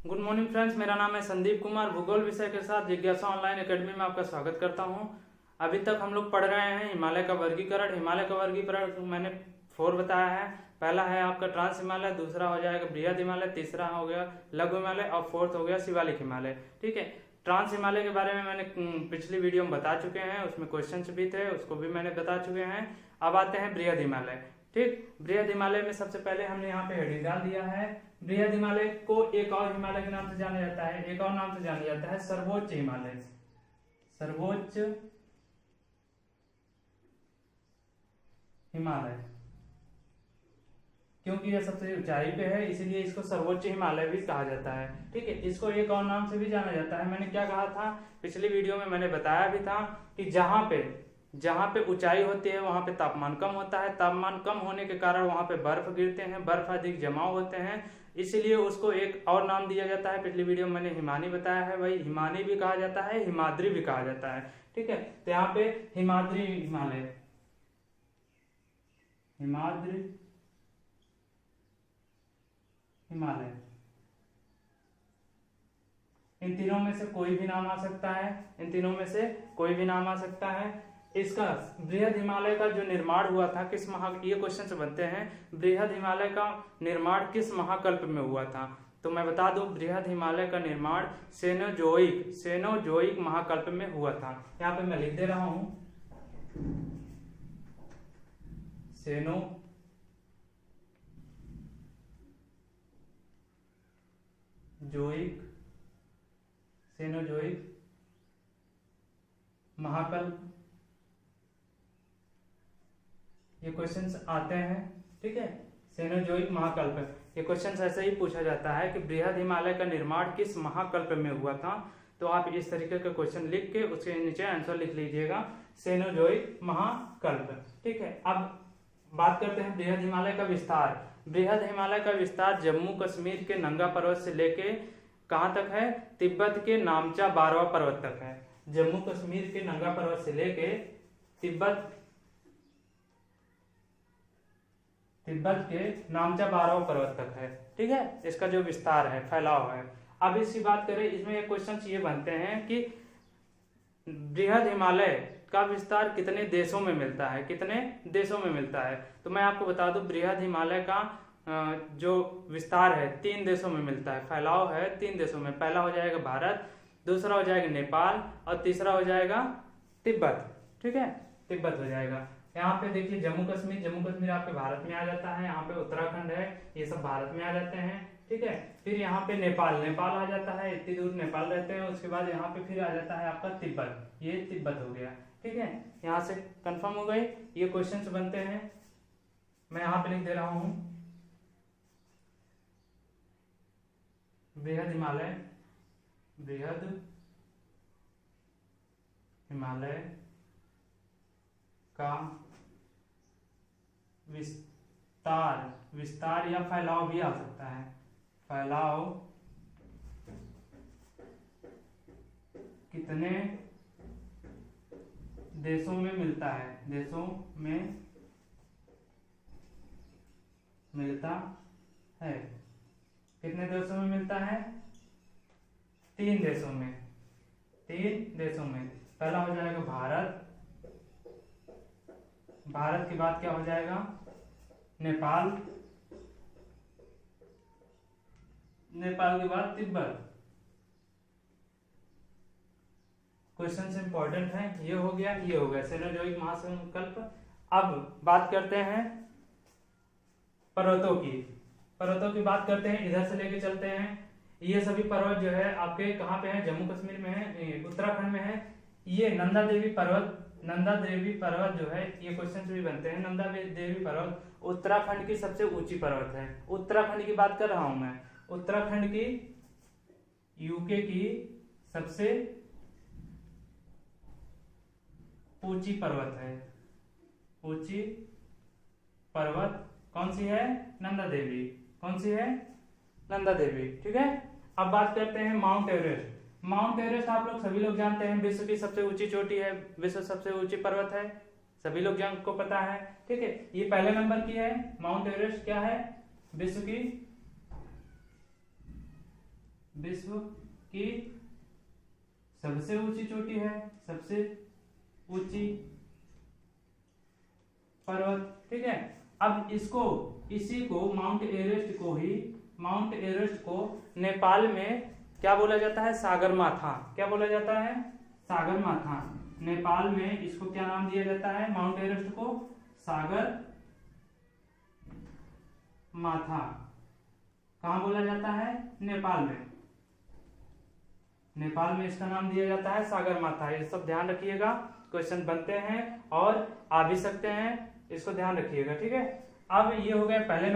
Good morning friends, मेरा नाम है संदीप कुमार। भूगोल विषय के साथ जिज्ञासा ऑनलाइन एकेडमी में आपका स्वागत करता हूं। अभी तक हम लोग पढ़ रहे हैं हिमालय का वर्गीकरण। हिमालय का वर्गीकरण मैंने 4 बताया है। पहला है आपका ट्रांस हिमालय, दूसरा हो जाएगा बृहद हिमालय, तीसरा हो गया लघु हिमालय और फोर्थ हो गया शिवालिक हिमालय। ठीक है, ट्रांस हिमालय के बारे में मैंने पिछली वीडियो में बता चुके हैं, उसमें क्वेश्चंस भी थे, उसको भी मैंने बता चुके हैं। अब आते हैं बृहद हिमालय। ठीक, बृहद हिमालय में सबसे पहले हमने यहाँ पे हेडिंग डाल दिया है। बृहद हिमालय को एक और हिमालय के नाम से जाना जाता है, एक और नाम से जाना जाता है सर्वोच्च हिमालय। सर्वोच्च हिमालय, क्योंकि यह सबसे ऊंचाई पे है इसीलिए इसको सर्वोच्च हिमालय भी कहा जाता है। ठीक है, इसको एक और नाम से भी जाना जाता है। मैंने क्या कहा था पिछली वीडियो में, मैंने बताया भी था कि जहां पे ऊंचाई होती है वहां पे तापमान कम होता है। तापमान कम होने के कारण वहां पे बर्फ गिरते हैं, बर्फ अधिक जमाव होते हैं, इसीलिए उसको एक और नाम दिया जाता है। पिछली वीडियो में मैंने हिमानी बताया है, वही हिमानी भी कहा जाता है, हिमाद्री भी कहा जाता है। ठीक है, तो यहाँ पे हिमाद्री हिमालय, हिमाद्री हिमालय, इन तीनों में से कोई भी नाम आ सकता है, इन तीनों में से कोई भी नाम आ सकता है। इसका बृहद हिमालय का जो निर्माण हुआ था किस ये क्वेश्चन से बनते हैं, बृहद हिमालय का निर्माण किस महाकल्प में हुआ था? तो मैं बता दूं, बृहद हिमालय का निर्माण सेनोजोइक महाकल्प में हुआ था। यहाँ पे मैं लिख दे रहा हूं, सेनोजोइक महाकल्प, ये क्वेश्चंस आते हैं। ठीक है, सेनोजोइक महाकल्प, ये क्वेश्चंस ऐसे ही पूछा जाता है कि बृहद हिमालय का निर्माण किस महाकल्प में हुआ था। तो आप इस तरीके का क्वेश्चन लिख के उसके नीचे आंसर लिख लीजिएगा, सेनोजोइक महाकल्प। ठीक है, अब बात करते हैं बृहद हिमालय का विस्तार। बृहद हिमालय का विस्तार जम्मू कश्मीर के नंगा पर्वत से लेके कहां तक है? तिब्बत के नामचा बारवा पर्वत तक है। जम्मू कश्मीर के नंगा पर्वत से लेके तिब्बत के नामचा बारवा पर्वत तक है। ठीक है, इसका जो विस्तार है, फैलाव है। अब इसकी बात करें, इसमें एक क्वेश्चन ये बनते हैं कि बृहद हिमालय का विस्तार कितने देशों में मिलता है, कितने देशों में मिलता है? तो मैं आपको बता दूं, बृहद हिमालय का जो विस्तार है 3 देशों में मिलता है, फैलाव है 3 देशों में। पहला हो जाएगा भारत, दूसरा हो जाएगा नेपाल और तीसरा हो जाएगा तिब्बत। ठीक है, तिब्बत हो जाएगा। यहाँ पे देखिए जम्मू कश्मीर आपके भारत में आ जाता है, यहाँ पे उत्तराखंड है, ये सब भारत में आ जाते हैं। ठीक है, फिर यहाँ पे नेपाल आ जाता है, इतनी दूर नेपाल रहते हैं। उसके बाद यहाँ पे फिर आ जाता है आपका तिब्बत, ये तिब्बत हो गया। ठीक है, यहाँ से कंफर्म हो गए, ये क्वेश्चंस बनते हैं। मैं यहाँ पे लिख दे रहा हूं, बृहद हिमालय का विस्तार या फैलाव भी आ सकता है। फैलाव कितने देशों में मिलता है? देशों में मिलता है। कितने देशों में मिलता है? 3 देशों में। 3 देशों में। पहला हो जाएगा भारत, भारत के बाद क्या हो जाएगा? नेपाल, नेपाल के बाद तिब्बत। क्वेश्चन इंपॉर्टेंट है, ये हो गया, ये हो गया सेनोजोइक महाकल्प। अब बात करते हैं पर्वतों की बात करते हैं, इधर से लेके चलते हैं। ये सभी पर्वत जो है आपके कहाँ पे है? जम्मू कश्मीर में है, उत्तराखंड में है। ये नंदा देवी पर्वत जो है, ये क्वेश्चन भी बनते हैं। नंदा देवी पर्वत उत्तराखंड की सबसे ऊंची पर्वत है। उत्तराखंड की बात कर रहा हूं मैं, उत्तराखंड की, यूके की सबसे ऊंची पर्वत है। ऊंची पर्वत कौन सी है? नंदा देवी। कौन सी है? नंदा देवी। ठीक है, अब बात करते हैं माउंट एवरेस्ट। माउंट एवरेस्ट आप लोग सभी लोग जानते हैं, विश्व की सबसे ऊंची चोटी है, विश्व सबसे ऊंची पर्वत है, सभी लोग को पता है। ठीक है, ये पहले नंबर की है। माउंट एवरेस्ट क्या है? विश्व की विश्व की सबसे ऊंची चोटी है, सबसे ऊंची पर्वत। ठीक है, अब इसी को माउंट एवरेस्ट को नेपाल में क्या बोला जाता है? सागरमाथा। क्या बोला जाता है? सागरमाथा। नेपाल में इसको क्या नाम दिया जाता है? माउंट एवरेस्ट को सागर माथा। कहां बोला जाता है? नेपाल में। नेपाल में इसका नाम दिया जाता है सागर माथा। ये सब ध्यान रखिएगा, क्वेश्चन बनते हैं और आ भी सकते हैं, इसको ध्यान रखिएगा। ठीक है, अब ये हो गया पहले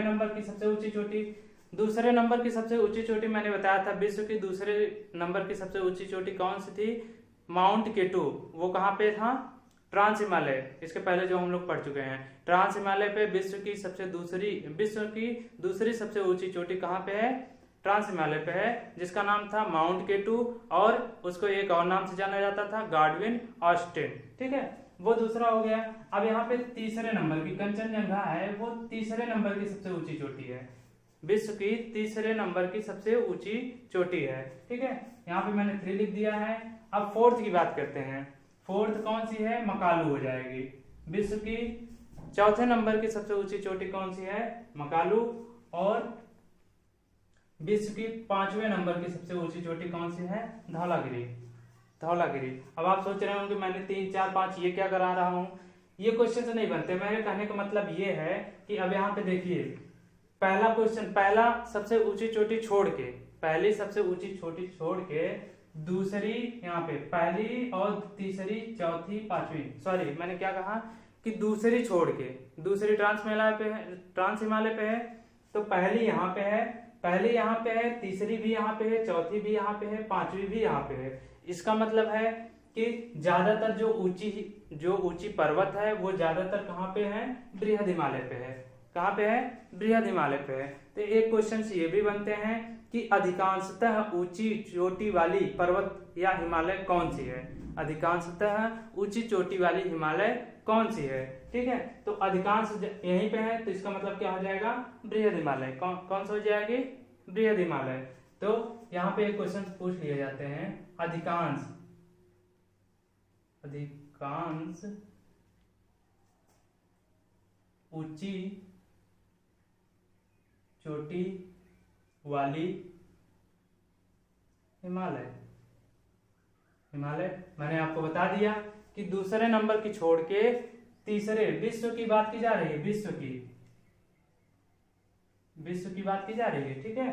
नंबर की सबसे ऊंची चोटी। दूसरे नंबर की सबसे ऊंची चोटी मैंने बताया था, विश्व की दूसरे नंबर की सबसे ऊंची चोटी कौन सी थी? माउंट केटू। वो कहाँ पे था? ट्रांस हिमालय। इसके पहले जो हम लोग पढ़ चुके हैं, ट्रांस हिमालय पे विश्व की दूसरी सबसे ऊंची चोटी कहाँ पे है? ट्रांस हिमालय पे है, जिसका नाम था माउंट केटू, और उसको एक और नाम से जाना जाता था, गाडविन ऑस्टिन। ठीक है, वो दूसरा हो गया। अब यहाँ पे तीसरे नंबर की कंचनजंगा है, वो तीसरे नंबर की सबसे ऊंची चोटी है, विश्व की तीसरे नंबर की सबसे ऊंची चोटी है। ठीक है, यहाँ पे मैंने 3 लिख दिया है। अब फोर्थ की बात करते हैं। फोर्थ कौन सी है? मकालू हो जाएगी। विश्व की चौथे नंबर की सबसे ऊंची चोटी कौन सी है? मकालू। और विश्व की 5वें नंबर की सबसे ऊंची चोटी कौन सी है? धौलागिरी। अब आप सोच रहे होंगे मैंने 3, 4, 5 ये क्या करा रहा हूं? ये क्वेश्चन से नहीं बनते। मेरे कहने का मतलब ये है कि अब यहाँ पे देखिए, पहला क्वेश्चन, पहला सबसे ऊंची चोटी छोड़ के, पहली सबसे ऊंची चोटी छोड़ के दूसरी, यहाँ पे पहली और तीसरी, चौथी, पांचवी, सॉरी मैंने क्या कहा कि दूसरी छोड़ के, दूसरी ट्रांस हिमालय पे है, तो पहली यहाँ पे है, तीसरी भी यहाँ पे है, चौथी भी यहाँ पे है, पांचवी भी यहाँ पे है। इसका मतलब है कि ज्यादातर जो ऊंची पर्वत है वो ज्यादातर कहाँ पे है? बृहद हिमालय पे है। कहाँ पे है? बृहद हिमालय पे है। तो एक क्वेश्चन ये भी बनते हैं कि अधिकांशतः ऊंची चोटी वाली पर्वत या हिमालय कौन सी है? अधिकांशतः ऊंची चोटी वाली हिमालय कौन सी है? ठीक है, तो अधिकांश यहीं पे है, तो इसका मतलब क्या हो जाएगा? बृहद हिमालय। कौन सा हो जाएगी? बृहद हिमालय। तो यहाँ पे एक क्वेश्चन पूछ लिए जाते हैं, अधिकांश ऊंची चोटी वाली हिमालय मैंने आपको बता दिया कि दूसरे नंबर की छोड़ के तीसरे, विश्व की बात की जा रही है, विश्व की बात की जा रही है। ठीक है,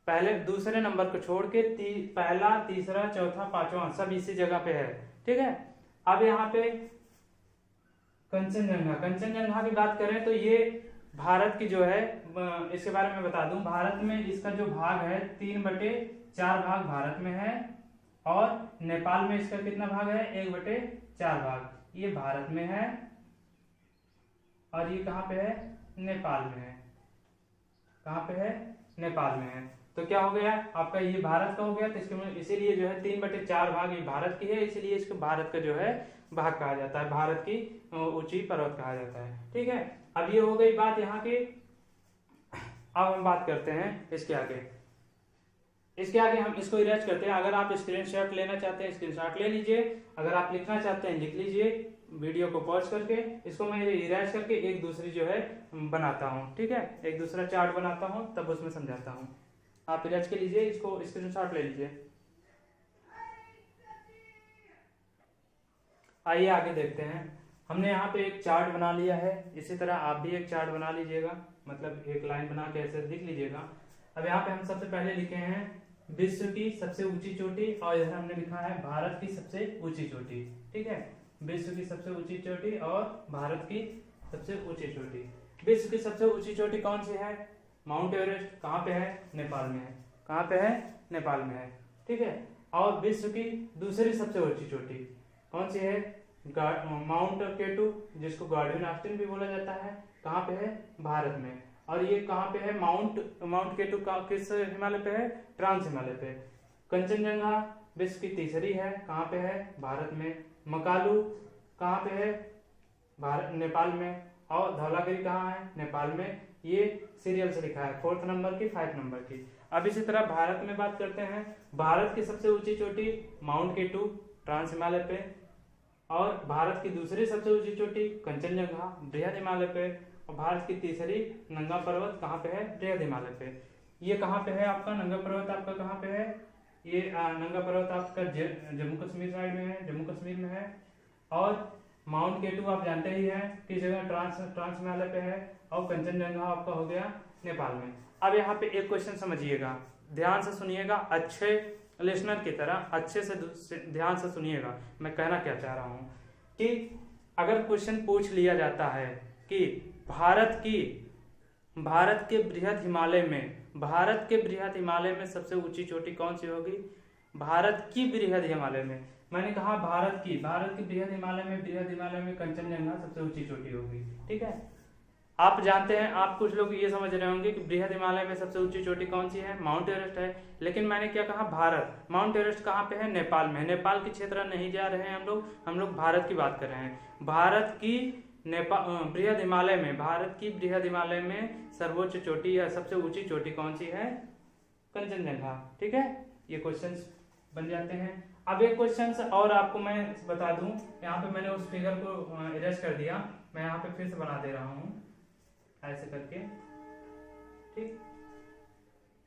पहले दूसरे नंबर को छोड़ के पहला, तीसरा, चौथा, पांचवा सब इसी जगह पे है। ठीक है, अब यहाँ पे कंचनजंगा की बात करें तो ये भारत की जो है, इसके बारे में बता दूं, भारत में इसका जो भाग है 3/4 भाग भारत में है, और नेपाल में इसका कितना भाग है? 1/4 भाग। ये भारत में है और ये कहाँ पे है? नेपाल में है। कहाँ पे है? नेपाल में है। तो क्या हो गया आपका? ये भारत का हो गया, तो इसके इसीलिए जो है 3/4 भाग ये भारत की है, इसीलिए इसको भारत का जो है भाग कहा जाता है, भारत की ऊंची पर्वत कहा जाता है। ठीक है, अब ये हो गई बात यहाँ की। अब हम बात करते हैं इसके आगे हम इसको इरेज करते हैं। अगर आप स्क्रीनशॉट लेना चाहते हैं, स्क्रीनशॉट ले लीजिए। अगर आप लिखना चाहते हैं, लिख लीजिए। वीडियो को पॉज करके इसको मैं इरेज करके एक दूसरी जो है बनाता हूँ। ठीक है, एक दूसरा चार्ट बनाता हूँ, तब उसमें समझाता हूँ। आप इरेज के लीजिए, इसको स्क्रीनशॉट ले लीजिए। आइए आगे देखते हैं। हमने यहाँ पे एक चार्ट बना लिया है, इसी तरह आप भी एक चार्ट बना लीजिएगा, मतलब एक लाइन बना के ऐसे लिख लीजिएगा। अब यहाँ पे हम सबसे पहले लिखे हैं विश्व की सबसे ऊंची चोटी, और इधर हमने लिखा है भारत की सबसे ऊंची चोटी। ठीक है, विश्व की सबसे ऊंची चोटी और भारत की सबसे ऊंची चोटी। विश्व की सबसे ऊंची चोटी कौन सी है? Mount Everest. कहाँ पे है? नेपाल में है। कहाँ पे है? नेपाल में है। ठीक है, और विश्व की दूसरी सबसे ऊंची चोटी कौन सी है? माउंट केटू, जिसको गाडविन ऑस्टिन भी बोला जाता है। कहाँ पे है? भारत में। और ये कहाँ पे है? माउंट केटू का किस हिमालय पे है? ट्रांस हिमालय पे। कंचनजंगा विश्व की तीसरी है, कहाँ पे है? भारत में। मकालू कहाँ पे है? नेपाल में। और धौलागिरी कहाँ है? नेपाल में। ये सीरियल से लिखा है, 4th नंबर की, 5 नंबर की। अब इसी तरह भारत में बात करते हैं। भारत की सबसे ऊंची चोटी माउंट केटू ट्रांस हिमालय पे, और भारत की दूसरी सबसे ऊंची चोटी कंचनजंगा बृहद हिमालय पे, और भारत की तीसरी नंगा पर्वत कहाँ पे है, बृहद हिमालय पे। ये कहाँ पे है आपका नंगा पर्वत, आपका कहाँ पे है, ये नंगा पर्वत आपका जम्मू कश्मीर साइड में है, जम्मू कश्मीर में है। और माउंट केटू आप जानते ही हैं किस जगह, ट्रांस हिमालय पे है, और कंचनजंगा आपका हो गया नेपाल में। अब यहाँ पे एक क्वेश्चन समझिएगा, ध्यान से सुनिएगा, अच्छे लिसनर की तरह अच्छे से ध्यान से सुनिएगा मैं कहना क्या चाह रहा हूँ। कि अगर क्वेश्चन पूछ लिया जाता है कि भारत के बृहद हिमालय में सबसे ऊंची चोटी कौन सी होगी, भारत की बृहद हिमालय में, मैंने कहा भारत की बृहद हिमालय में कंचनजंगा सबसे ऊंची चोटी होगी। ठीक है, आप जानते हैं, आप कुछ लोग ये समझ रहे होंगे कि बृहद हिमालय में सबसे ऊंची चोटी कौन सी है, माउंट एवरेस्ट है। लेकिन मैंने क्या कहा, भारत, माउंट एवरेस्ट कहाँ पे है, नेपाल में। नेपाल के क्षेत्र नहीं जा रहे हैं हम लोग भारत की बात कर रहे हैं। भारत की बृहद हिमालय में सर्वोच्च चोटी या सबसे ऊंची चोटी कौन सी है, कंचनजंगा। ठीक है, ये क्वेश्चंस बन जाते हैं। अब एक क्वेश्चन और आपको मैं बता दूं, यहाँ पे मैंने उस फिगर को इरेज कर दिया, मैं यहाँ पे फिर से बना दे रहा हूँ ऐसे करके। ठीक,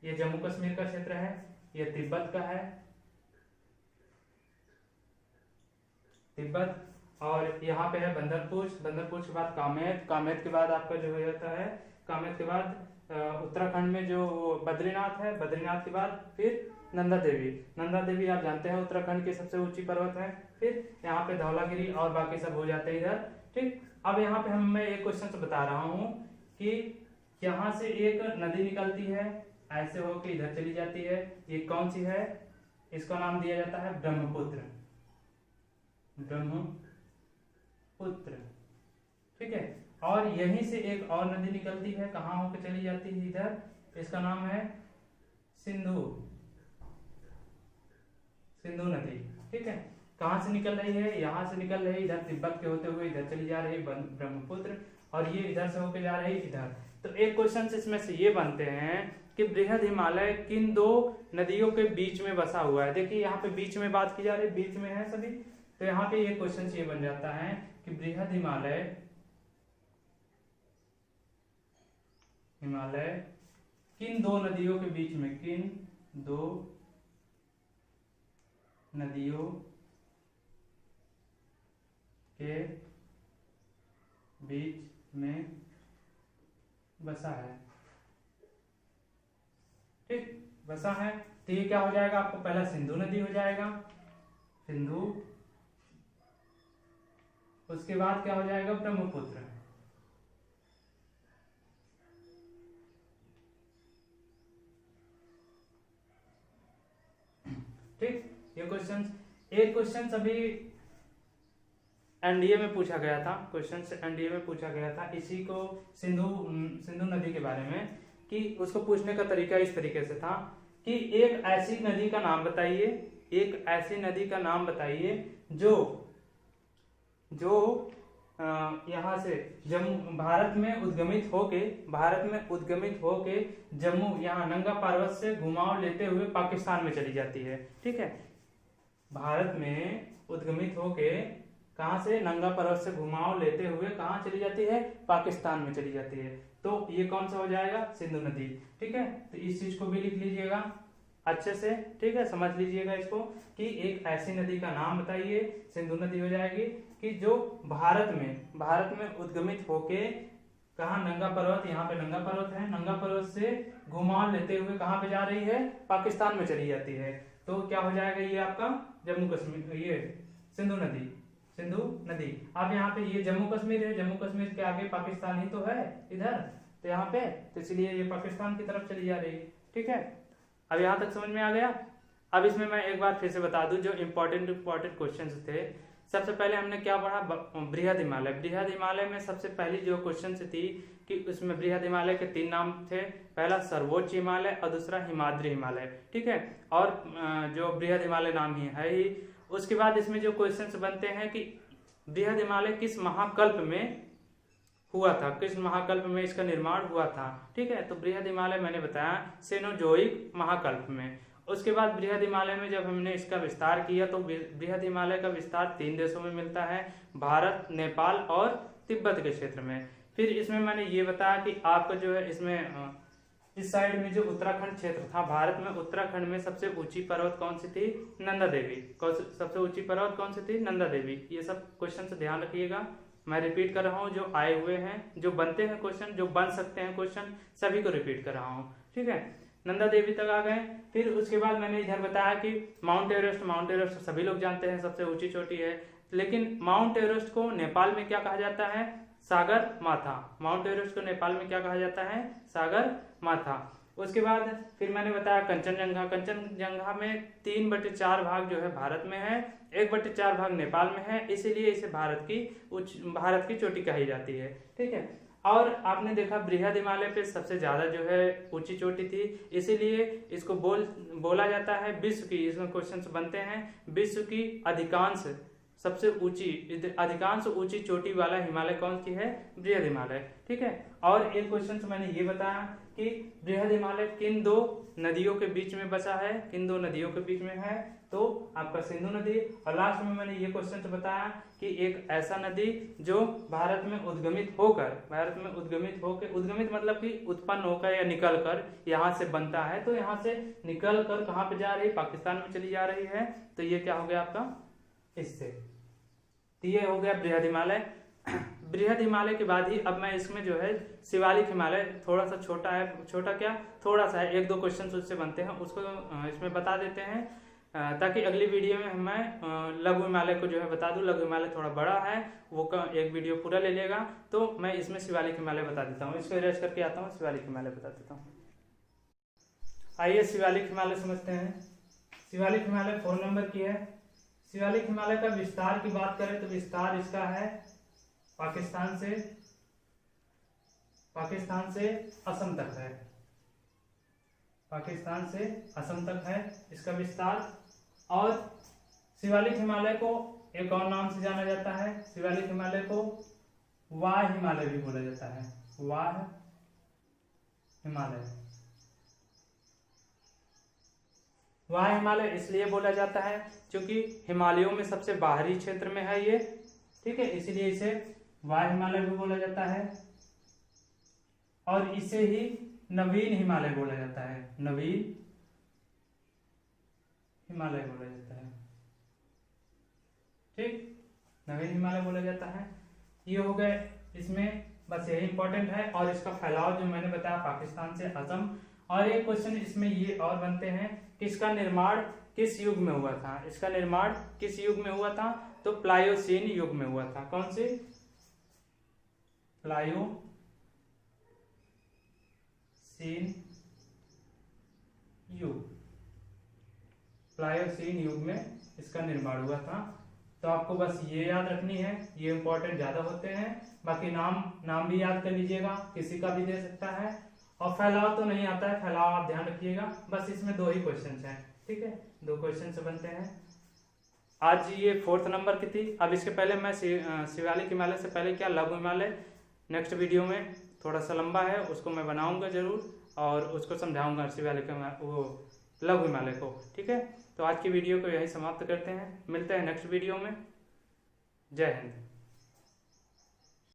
ये जम्मू कश्मीर का क्षेत्र है, ये तिब्बत का है, तिब्बत, और यहाँ पे है बंदरपुर के बाद कामेत के बाद आपका जो हो जाता है, कामेत के बाद उत्तराखंड में जो बद्रीनाथ है, बद्रीनाथ के बाद फिर नंदा देवी आप जानते हैं उत्तराखंड की सबसे ऊंची पर्वत है। फिर यहाँ पे धौलागिरी और बाकी सब हो जाते हैं इधर। ठीक, अब यहाँ पे मैं एक क्वेश्चन बता रहा हूँ कि यहाँ से एक नदी निकलती है, ऐसे होके इधर चली जाती है, ये कौन सी है, इसका नाम दिया जाता है ब्रह्मपुत्र। ठीक है, और यहीं से एक और नदी निकलती है, कहाँ होके चली जाती है, इधर, इसका नाम है सिंधु नदी। ठीक है, कहाँ से निकल रही है, यहाँ से निकल रही है, इधर तिब्बत के होते हुए इधर चली जा रही है ब्रह्मपुत्र, और ये इधर से होके जा रही है इधर। तो एक क्वेश्चन इसमें से ये बनते हैं कि बृहद हिमालय किन दो नदियों के बीच में बसा हुआ है। देखिए यहाँ पे बीच में बात की जा रही है, बीच में है सभी, तो यहाँ पे ये क्वेश्चन ये बन जाता है कि बृहद हिमालय किन दो नदियों के बीच में, किन दो नदियों के बीच में बसा है। ठीक, बसा है, तो ये क्या हो जाएगा आपको, पहला सिंधु नदी हो जाएगा, सिंधु, उसके बाद क्या हो जाएगा, ब्रह्मपुत्र। ठीक, ये क्वेश्चन, एक क्वेश्चन अभी एनडीए में पूछा गया था, एनडीए में पूछा गया था इसी को, सिंधु नदी के बारे में, कि उसको पूछने का तरीका इस तरीके से था कि एक ऐसी नदी का नाम बताइए जो यहाँ से भारत में उद्गमित होके जम्मू, यहाँ नंगा पर्वत से घुमाव लेते हुए पाकिस्तान में चली जाती है। ठीक है, भारत में उद्गमित होके कहां से, नंगा पर्वत से घुमाव लेते हुए कहां चली जाती है, पाकिस्तान में चली जाती है। तो ये कौन सा हो जाएगा, सिंधु नदी। ठीक है, तो इस चीज को भी लिख लीजिएगा अच्छे से। ठीक है, समझ लीजिएगा इसको कि एक ऐसी नदी का नाम बताइए, सिंधु नदी हो जाएगी, कि जो भारत में उद्गमित होके कहा, नंगा पर्वत, यहाँ पे नंगा पर्वत है, नंगा पर्वत से घुमाव लेते हुए कहाँ पे जा रही है, पाकिस्तान में चली जाती है। तो क्या हो जाएगा ये आपका जम्मू कश्मीर, ये सिंधु नदी। अब यहाँ पे ये जम्मू कश्मीर है, जम्मू कश्मीर के आगे पाकिस्तान ही तो है इधर, तो यहाँ पे, तो इसलिए ये पाकिस्तान की तरफ चली जा रही है। ठीक है, अब यहाँ तक समझ में आ गया। अब इसमें मैं एक बार फिर से बता दूं जो इम्पोर्टेंट क्वेश्चंस थे। सबसे पहले हमने क्या पढ़ा, बृहद हिमालय में सबसे पहली जो क्वेश्चन थी कि उसमें बृहद हिमालय के 3 नाम थे, पहला सर्वोच्च हिमालय और दूसरा हिमाद्री हिमालय। ठीक है, और जो बृहद हिमालय नाम ही है ही। उसके बाद इसमें जो क्वेश्चंस बनते हैं कि बृहद हिमालय किस महाकल्प में हुआ था, किस महाकल्प में इसका निर्माण हुआ था। ठीक है, तो बृहद हिमालय मैंने बताया सेनोजोइक महाकल्प में। उसके बाद बृहद हिमालय में जब हमने इसका विस्तार किया तो बृहद हिमालय का विस्तार 3 देशों में मिलता है, भारत, नेपाल और तिब्बत के क्षेत्र में। फिर इसमें मैंने ये बताया कि आपका जो है इसमें इस साइड में जो उत्तराखंड क्षेत्र था, भारत में उत्तराखंड में सबसे ऊंची पर्वत कौन सी थी? नंदा देवी। सबसे ऊंची पर्वत कौन सी थी? नंदा देवी। ये सब क्वेश्चन से ध्यान रखिएगा, मैं रिपीट कर रहा हूँ, जो आए हुए हैं, जो बनते हैं क्वेश्चन, जो बन सकते हैं क्वेश्चन, सभी को रिपीट कर रहा हूँ। ठीक है, नंदा देवी तक आ गए। फिर उसके बाद मैंने इधर बताया कि माउंट एवरेस्ट सभी लोग जानते हैं सबसे ऊंची चोटी है, लेकिन माउंट एवरेस्ट को नेपाल में क्या कहा जाता है? सागर माथा। माउंट एवरेस्ट को नेपाल में क्या कहा जाता है? सागर माथा। उसके बाद फिर मैंने बताया कंचनजंगा। कंचनजंगा में 3/4 भाग जो है भारत में है, 1/4 भाग नेपाल में है, इसीलिए इसे भारत की चोटी कही जाती है। ठीक है, और आपने देखा बृहद हिमालय पे सबसे ज्यादा जो है ऊंची चोटी थी, इसीलिए इसको बोला जाता है विश्व की, इसमें क्वेश्चन बनते हैं, विश्व की अधिकांश ऊंची चोटी वाला हिमालय कौन सी है? बृहद हिमालय। ठीक है, और एक क्वेश्चन मैंने ये बताया कि बृहद हिमालय किन 2 नदियों के बीच में बसा है? किन 2 नदियों के बीच में है? तो आपका सिंधु नदी। और लास्ट में मैंने ये क्वेश्चन बताया कि एक ऐसा नदी जो भारत में उद्गमित होकर उद्गमित मतलब कि उत्पन्न होकर या निकल कर यहाँ से बनता है, तो यहाँ से निकल कर कहाँ पे जा रही है? पाकिस्तान में चली जा रही है। तो ये क्या हो गया आपका? इससे तो ये हो गया बृहद हिमालय। बृहद हिमालय के बाद ही अब मैं इसमें जो है शिवालिक हिमालय, थोड़ा सा छोटा है, छोटा क्या थोड़ा सा है, 1-2 क्वेश्चन उससे बनते हैं, उसको इसमें बता देते हैं, ताकि अगली वीडियो में मैं लघु हिमालय को जो है बता दूं। लघु हिमालय थोड़ा बड़ा है, वो एक वीडियो पूरा ले लेगा, तो मैं इसमें शिवालिक हिमालय बता देता हूँ। इसको इरेज करके आता हूँ, शिवालिक हिमालय बता देता हूँ। आइए शिवालिक हिमालय समझते हैं। शिवालिक हिमालय 4 नंबर की है। शिवालिक हिमालय का विस्तार की बात करें तो विस्तार इसका है पाकिस्तान से असम तक है। पाकिस्तान से असम तक है इसका विस्तार। और शिवालिक हिमालय को एक और नाम से जाना जाता है, शिवालिक हिमालय को वाह हिमालय भी बोला जाता है। वाह हिमालय, वाह हिमालय इसलिए बोला जाता है क्योंकि हिमालयों में सबसे बाहरी क्षेत्र में है ये। ठीक है, इसलिए इसे वाह हिमालय भी बोला जाता है। और इसे ही नवीन हिमालय बोला जाता है। नवीन हिमालय बोला जाता है। ठीक, नवीन हिमालय बोला जाता है। ये हो गए, इसमें बस यही इंपॉर्टेंट है। और इसका फैलाव जो मैंने बताया पाकिस्तान से असम। और एक क्वेश्चन इसमें ये और बनते हैं कि इसका निर्माण किस युग में हुआ था? इसका निर्माण किस युग में हुआ था? तो प्लायोसीन युग में हुआ था। कौन सी? प्लायोसीन युग। प्लायोसीन युग में इसका निर्माण हुआ था। तो आपको बस ये याद रखनी है, ये इंपॉर्टेंट ज्यादा होते हैं। बाकी नाम भी याद कर लीजिएगा, किसी का भी दे सकता है। और फैलाव तो नहीं आता है, फैलाव आप ध्यान रखिएगा। बस इसमें 2 ही क्वेश्चन हैं। ठीक है, 2 क्वेश्चन से बनते हैं। आज ये 4th नंबर की थी। अब इसके पहले मैं शिवालिक हिमालय से पहले क्या लघु हिमालय नेक्स्ट वीडियो में, थोड़ा सा लंबा है, उसको मैं बनाऊंगा जरूर और उसको समझाऊंगा शिवालिक वो लघु हिमालय को। ठीक है, तो आज की वीडियो को यही समाप्त करते हैं, मिलते हैं नेक्स्ट वीडियो में। जय हिंद।